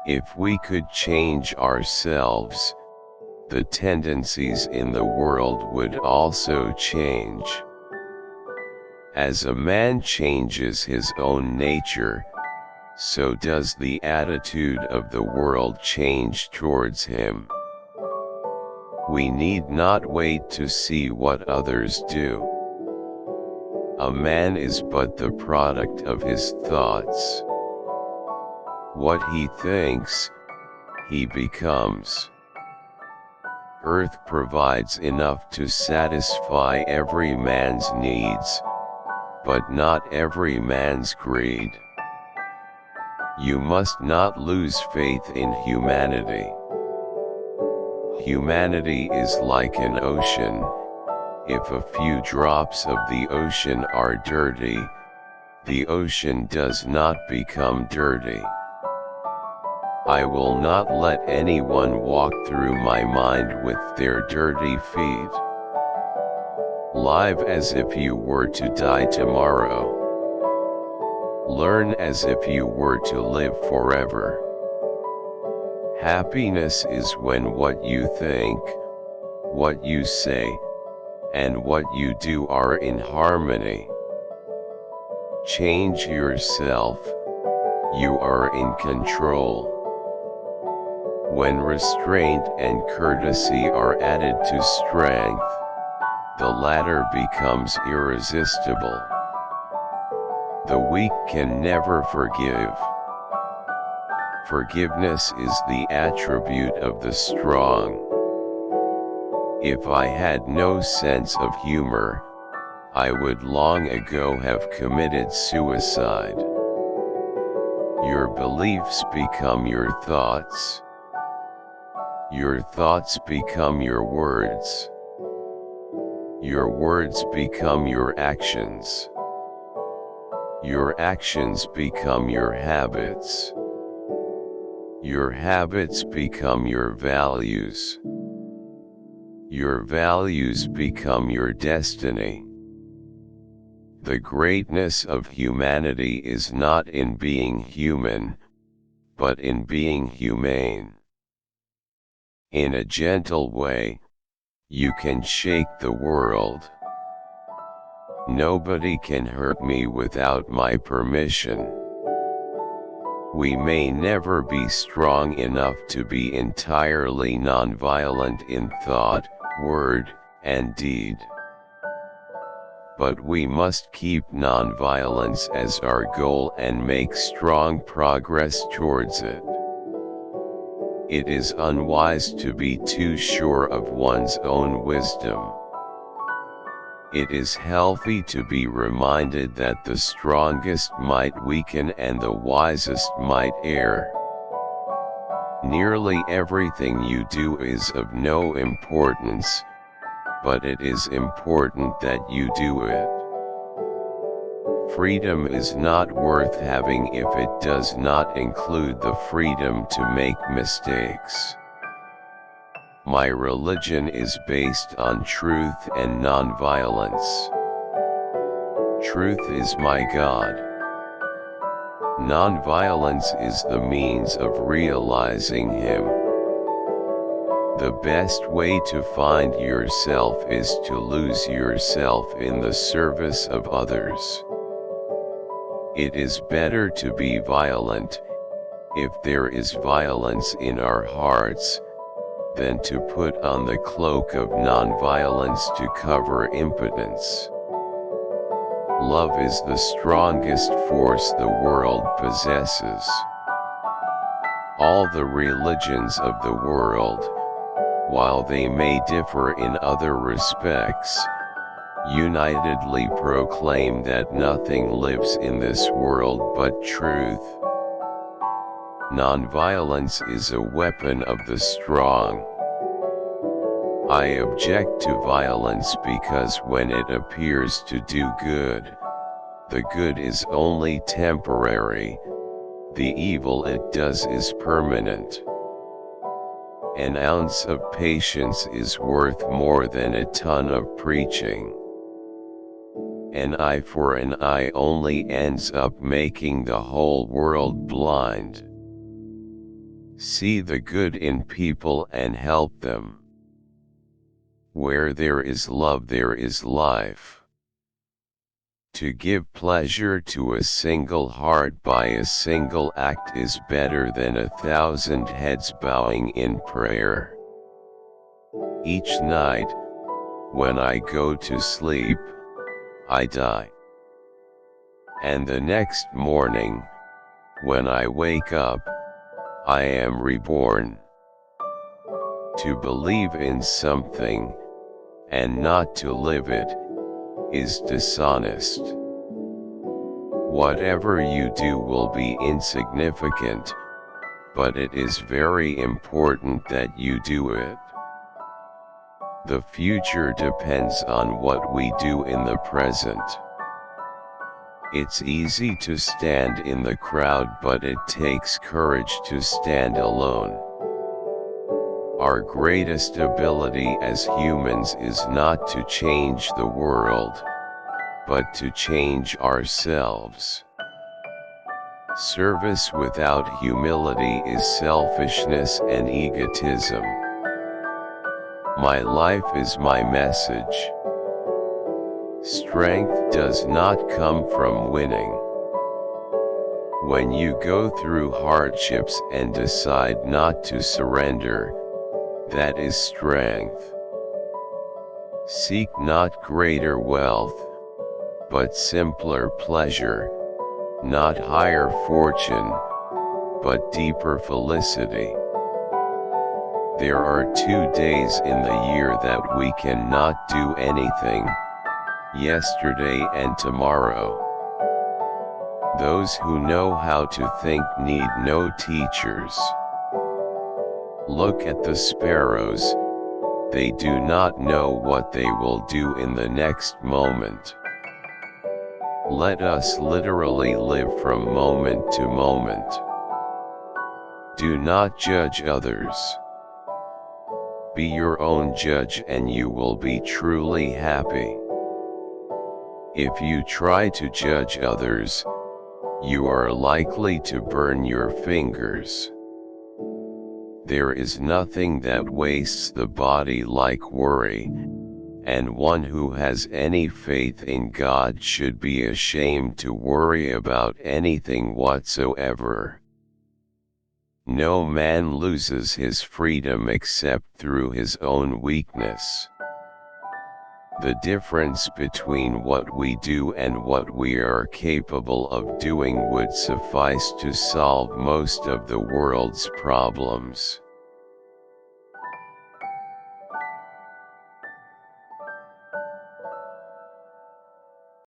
If we could change ourselves, the tendencies in the world would also change. As a man changes his own nature, so does the attitude of the world change towards him. We need not wait to see what others do. A man is but the product of his thoughts. What he thinks, he becomes. Earth provides enough to satisfy every man's needs, but not every man's greed. You must not lose faith in humanity. Humanity is like an ocean. If a few drops of the ocean are dirty, the ocean does not become dirty. I will not let anyone walk through my mind with their dirty feet. Live as if you were to die tomorrow. Learn as if you were to live forever. Happiness is when what you think, what you say, and what you do are in harmony. Change yourself. You are in control. When restraint and courtesy are added to strength, the latter becomes irresistible. The weak can never forgive. Forgiveness is the attribute of the strong. If I had no sense of humor, I would long ago have committed suicide. Your beliefs become your thoughts. Your thoughts become your words. Your words become your actions. Your actions become your habits. Your habits become your values. Your values become your destiny. The greatness of humanity is not in being human, but in being humane. In a gentle way, you can shake the world. Nobody can hurt me without my permission. We may never be strong enough to be entirely nonviolent in thought, word, and deed. But we must keep nonviolence as our goal and make strong progress towards it. It is unwise to be too sure of one's own wisdom. It is healthy to be reminded that the strongest might weaken and the wisest might err. Nearly everything you do is of no importance, but it is important that you do it. Freedom is not worth having if it does not include the freedom to make mistakes. My religion is based on truth and nonviolence. Truth is my God. Nonviolence is the means of realizing Him. The best way to find yourself is to lose yourself in the service of others. It is better to be violent, if there is violence in our hearts, than to put on the cloak of nonviolence to cover impotence. Love is the strongest force the world possesses. All the religions of the world, while they may differ in other respects, unitedly proclaim that nothing lives in this world but truth. Nonviolence is a weapon of the strong. I object to violence because when it appears to do good, the good is only temporary, the evil it does is permanent. An ounce of patience is worth more than a ton of preaching. An eye for an eye only ends up making the whole world blind. See the good in people and help them. Where there is love there is life. To give pleasure to a single heart by a single act is better than 1,000 heads bowing in prayer. Each night, when I go to sleep, I die. And the next morning, when I wake up, I am reborn. To believe in something, and not to live it, is dishonest. Whatever you do will be insignificant, but it is very important that you do it. The future depends on what we do in the present. It's easy to stand in the crowd, but it takes courage to stand alone. Our greatest ability as humans is not to change the world, but to change ourselves. Service without humility is selfishness and egotism. My life is my message. Strength does not come from winning. When you go through hardships and decide not to surrender, that is strength. Seek not greater wealth, but simpler pleasure, not higher fortune, but deeper felicity. There are 2 days in the year that we cannot do anything, yesterday and tomorrow. Those who know how to think need no teachers. Look at the sparrows, they do not know what they will do in the next moment. Let us literally live from moment to moment. Do not judge others. Be your own judge and you will be truly happy. If you try to judge others, you are likely to burn your fingers. There is nothing that wastes the body like worry, and one who has any faith in God should be ashamed to worry about anything whatsoever. No man loses his freedom except through his own weakness. The difference between what we do and what we are capable of doing would suffice to solve most of the world's problems.